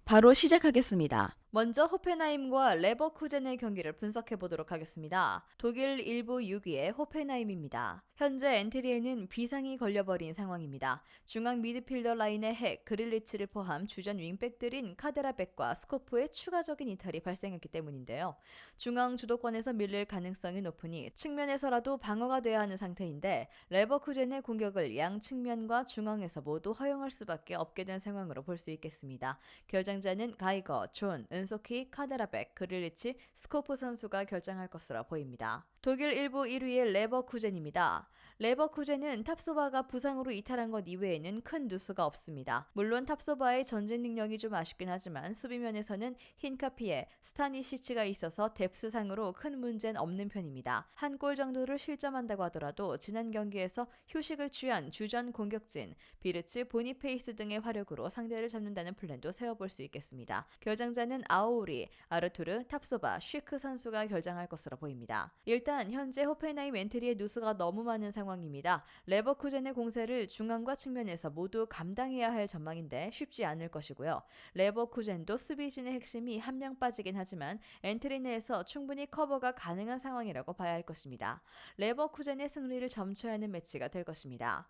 바로 시작하겠습니다. 먼저 호펜하임과 레버쿠젠의 경기를 분석해 보도록 하겠습니다. 독일 1부 6위의 호펜하임입니다. 현재 엔트리에는 비상이 걸려버린 상황입니다. 중앙 미드필더 라인의 핵 그릴리치를 포함 주전 윙백들인 카데라백과 스코프의 추가적인 이탈이 발생했기 때문인데요. 중앙 주도권에서 밀릴 가능성이 높으니 측면에서라도 방어가 돼야 하는 상태인데 레버쿠젠의 공격을 양 측면과 중앙에서 모두 허용할 수밖에 없게 된 상황으로 볼 수 있겠습니다. 결정자는 가이거, 존, 은소키, 카데라백, 그릴리치, 스코프 선수가 결정할 것으로 보입니다. 독일 1부 1위의 레버쿠젠입니다. 레버쿠젠은 탑소바가 부상으로 이탈한 것 이외에는 큰 누수가 없습니다. 물론 탑소바의 전진 능력이 좀 아쉽긴 하지만 수비면에서는 힌카피에, 스타니시치가 있어서 뎁스상으로 큰 문제는 없는 편입니다. 한 골 정도를 실점한다고 하더라도 지난 경기에서 휴식을 취한 주전 공격진, 비르츠, 보니페이스 등의 화력으로 상대를 잡는다는 플랜도 세워볼 수 있겠습니다. 결정자는 아오우리, 아르투르, 탑소바, 쉬크 선수가 결정할 것으로 보입니다. 일단 현재 호펜하임 엔트리의 누수가 너무 많은 상황입니다. 레버쿠젠의 공세를 중앙과 측면에서 모두 감당해야 할 전망인데 쉽지 않을 것이고요. 레버쿠젠도 수비진의 핵심이 한 명 빠지긴 하지만 엔트리 내에서 충분히 커버가 가능한 상황이라고 봐야 할 것입니다. 레버쿠젠의 승리를 점쳐야 하는 매치가 될 것입니다.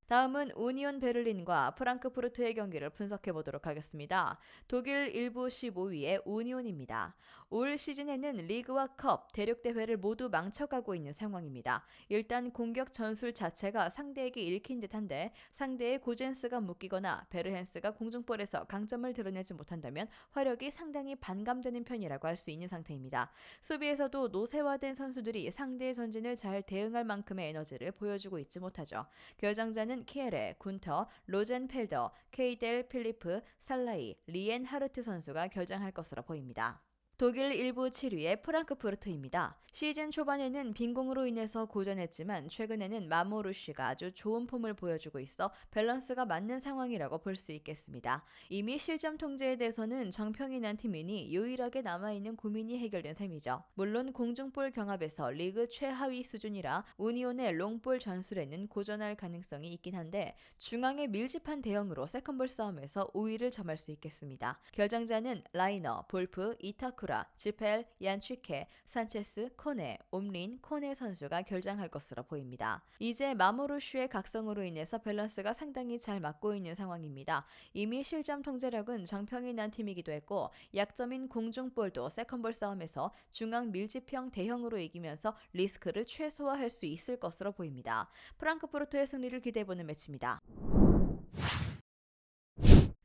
다음은 우니온 베를린과 프랑크푸르트의 경기를 분석해 보도록 하겠습니다. 독일 1부 15위의 우니온입니다. 올 시즌에는 리그와 컵, 대륙대회를 모두 망쳐가고 있는 상황입니다. 일단 공격 전술 자체가 상대에게 읽힌 듯한데 상대의 고젠스가 묶이거나 베르헨스가 공중볼에서 강점을 드러내지 못한다면 화력이 상당히 반감되는 편이라고 할 수 있는 상태입니다. 수비에서도 노쇠화된 선수들이 상대의 전진을 잘 대응할 만큼의 에너지를 보여주고 있지 못하죠. 결정자는 키에레, 군터, 로젠펠더, 케이델, 필리프, 살라이, 리엔 하르트 선수가 결정할 것으로 보입니다. 독일 1부 7위의 프랑크푸르트입니다. 시즌 초반에는 빈공으로 인해서 고전했지만 최근에는 마모루시가 아주 좋은 폼을 보여주고 있어 밸런스가 맞는 상황이라고 볼 수 있겠습니다. 이미 실점 통제에 대해서는 정평이 난 팀이니 유일하게 남아있는 고민이 해결된 셈이죠. 물론 공중볼 경합에서 리그 최하위 수준이라 우니온의 롱볼 전술에는 고전할 가능성이 있긴 한데 중앙의 밀집한 대형으로 세컨볼 싸움에서 우위를 점할 수 있겠습니다. 결정자는 라이너, 볼프, 이타쿠라, 지펠, 얀취케, 산체스, 코네, 옴린, 코네 선수가 결정할 것으로 보입니다. 이제 마모루슈의 각성으로 인해서 밸런스가 상당히 잘 맞고 있는 상황입니다. 이미 실점 통제력은 정평이 난 팀이기도 했고 약점인 공중볼도 세컨볼 싸움에서 중앙 밀집형 대형으로 이기면서 리스크를 최소화할 수 있을 것으로 보입니다. 프랑크푸르트의 승리를 기대해보는 매치입니다.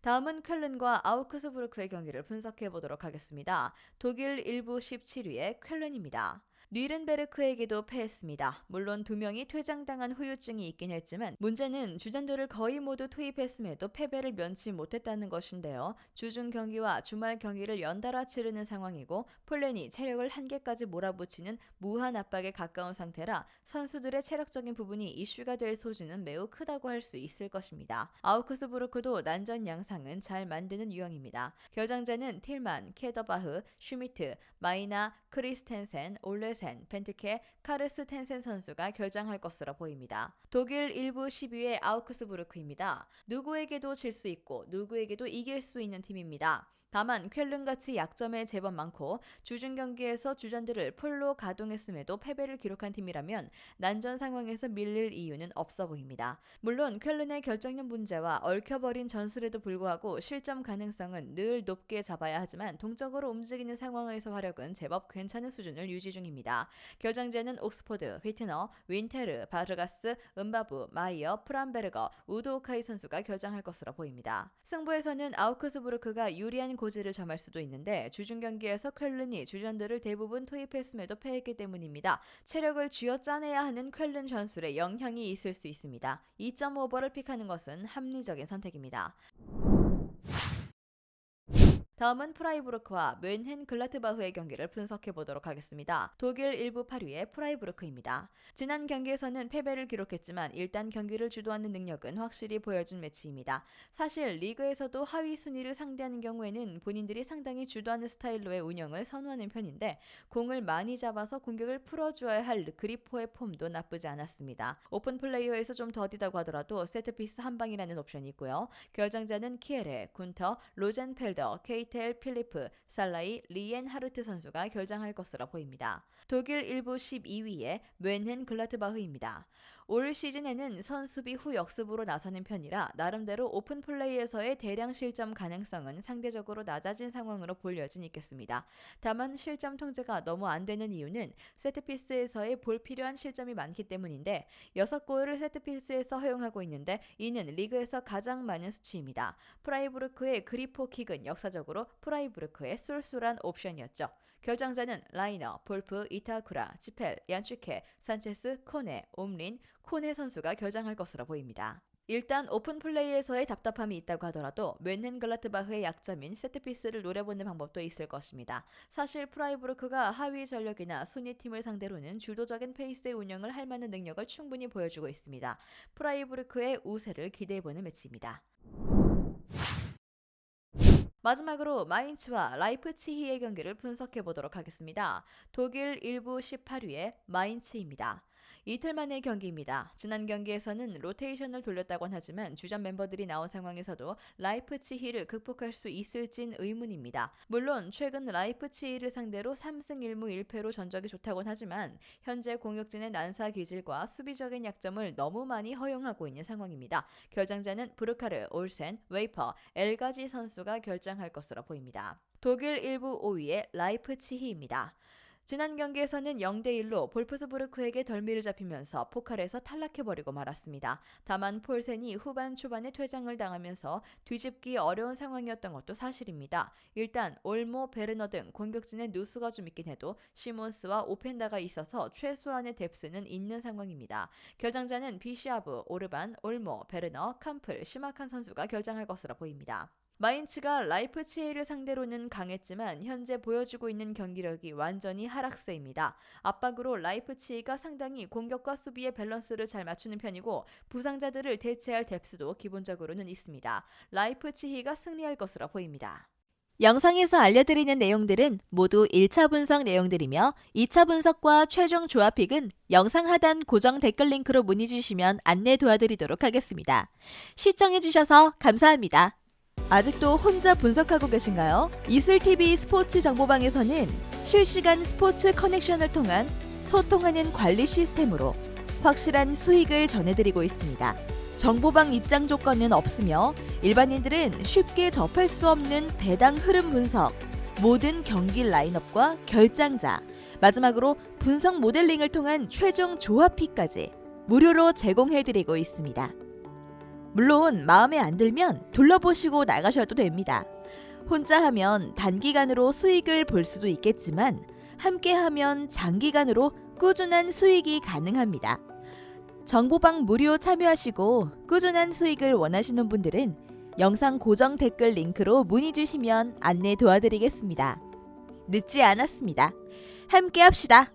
다음은 쾰른과 아우크스부르크의 경기를 분석해 보도록 하겠습니다. 독일 1부 17위의 쾰른입니다. 뉘른베르크에게도 패했습니다. 물론 두 명이 퇴장당한 후유증이 있긴 했지만 문제는 주전들을 거의 모두 투입했음에도 패배를 면치 못했다는 것인데요. 주중 경기와 주말 경기를 연달아 치르는 상황이고 폴렌이 체력을 한계까지 몰아붙이는 무한 압박에 가까운 상태라 선수들의 체력적인 부분이 이슈가 될 소지는 매우 크다고 할 수 있을 것입니다. 아우크스부르크도 난전 양상은 잘 만드는 유형입니다. 결정자는 틸만, 케더바흐, 슈미트, 마이나, 크리스텐센, 올레 펜트케, 카르스 텐센 선수가 결정할 것으로 보입니다. 독일 1부 12위의 아우크스부르크입니다. 누구에게도 질 수 있고 누구에게도 이길 수 있는 팀입니다. 다만 쾰른같이 약점에 제법 많고 주중 경기에서 주전들을 풀로 가동했음에도 패배를 기록한 팀이라면 난전 상황에서 밀릴 이유는 없어 보입니다. 물론 쾰른의 결정력 문제와 얽혀버린 전술에도 불구하고 실점 가능성은 늘 높게 잡아야 하지만 동적으로 움직이는 상황에서 화력은 제법 괜찮은 수준을 유지 중입니다. 결정자는 옥스포드, 휘트너, 윈테르, 바르가스, 은바부, 마이어, 프람베르거, 우드오카이 선수가 결정할 것으로 보입니다. 승부에서는 아우크스부르크가 유리한 고지를 점할 수도 있는데 주중 경기에서 쾰른이 주전들을 대부분 투입했음에도 패했기 때문입니다. 체력을 쥐어짜내야 하는 쾰른 전술에 영향이 있을 수 있습니다. 2.5버를 픽하는 것은 합리적인 선택입니다. 다음은 프라이부르크와 뮌헨글라트바흐의 경기를 분석해 보도록 하겠습니다. 독일 1부 8위의 프라이부르크입니다. 지난 경기에서는 패배를 기록했지만 일단 경기를 주도하는 능력은 확실히 보여준 매치입니다. 사실 리그에서도 하위 순위를 상대하는 경우에는 본인들이 상당히 주도하는 스타일로의 운영을 선호하는 편인데 공을 많이 잡아서 공격을 풀어주어야 할 그리포의 폼도 나쁘지 않았습니다. 오픈 플레이어에서 좀 더디다고 하더라도 세트피스 한 방이라는 옵션이 있고요. 결정자는 키에레, 군터, 로젠펠더, 케이텔, 필리프, 살라이, 리엔하르트 선수가 결정할 것으로 보입니다. 독일 1부 12위에 뮌헨글라트바흐입니다. 올 시즌에는 선수비 후 역습으로 나서는 편이라 나름대로 오픈 플레이에서의 대량 실점 가능성은 상대적으로 낮아진 상황으로 볼 여진이 있겠습니다. 다만 실점 통제가 너무 안 되는 이유는 세트피스에서의 볼 필요한 실점이 많기 때문인데 6골을 세트피스에서 허용하고 있는데 이는 리그에서 가장 많은 수치입니다. 프라이부르크의 그리포킥은 역사적으로 프라이부르크의 쏠쏠한 옵션이었죠. 결정자는 라이너, 볼프, 이타쿠라, 지펠, 얀슈케, 산체스, 코네, 옴린, 코네 선수가 결정할 것으로 보입니다. 일단 오픈 플레이에서의 답답함이 있다고 하더라도 뮌헨글라트바흐의 약점인 세트피스를 노려보는 방법도 있을 것입니다. 사실 프라이부르크가 하위 전력이나 순위 팀을 상대로는 주도적인 페이스의 운영을 할 만한 능력을 충분히 보여주고 있습니다. 프라이부르크의 우세를 기대해보는 매치입니다. 마지막으로 마인츠와 라이프치히의 경기를 분석해 보도록 하겠습니다. 독일 1부 18위의 마인츠입니다. 이틀 만의 경기입니다. 지난 경기에서는 로테이션을 돌렸다곤 하지만 주전 멤버들이 나온 상황에서도 라이프치히를 극복할 수 있을진 의문입니다. 물론 최근 라이프치히를 상대로 3승 1무 1패로 전적이 좋다곤 하지만 현재 공격진의 난사 기질과 수비적인 약점을 너무 많이 허용하고 있는 상황입니다. 결정자는 브루카르, 올센, 웨이퍼, 엘가지 선수가 결정할 것으로 보입니다. 독일 1부 5위의 라이프치히입니다. 지난 경기에서는 0대1로 볼프스부르크에게 덜미를 잡히면서 포칼에서 탈락해버리고 말았습니다. 다만 폴센이 후반 초반에 퇴장을 당하면서 뒤집기 어려운 상황이었던 것도 사실입니다. 일단 올모, 베르너 등 공격진의 누수가 좀 있긴 해도 시몬스와 오펜다가 있어서 최소한의 뎁스는 있는 상황입니다. 결정자는 비시아브, 오르반, 올모, 베르너, 캄플, 시마칸 선수가 결정할 것으로 보입니다. 마인츠가 라이프치히를 상대로는 강했지만 현재 보여주고 있는 경기력이 완전히 하락세입니다. 압박으로 라이프치히가 상당히 공격과 수비의 밸런스를 잘 맞추는 편이고 부상자들을 대체할 뎁스도 기본적으로는 있습니다. 라이프치히가 승리할 것으로 보입니다. 영상에서 알려드리는 내용들은 모두 1차 분석 내용들이며 2차 분석과 최종 조합픽은 영상 하단 고정 댓글 링크로 문의 주시면 안내 도와드리도록 하겠습니다. 시청해주셔서 감사합니다. 아직도 혼자 분석하고 계신가요? 이슬TV 스포츠 정보방에서는 실시간 스포츠 커넥션을 통한 소통하는 관리 시스템으로 확실한 수익을 전해드리고 있습니다. 정보방 입장 조건은 없으며 일반인들은 쉽게 접할 수 없는 배당 흐름 분석, 모든 경기 라인업과 결장자, 마지막으로 분석 모델링을 통한 최종 조합픽까지 무료로 제공해드리고 있습니다. 물론 마음에 안 들면 둘러보시고 나가셔도 됩니다. 혼자 하면 단기간으로 수익을 볼 수도 있겠지만 함께 하면 장기간으로 꾸준한 수익이 가능합니다. 정보방 무료 참여하시고 꾸준한 수익을 원하시는 분들은 영상 고정 댓글 링크로 문의 주시면 안내 도와드리겠습니다. 늦지 않았습니다. 함께 합시다.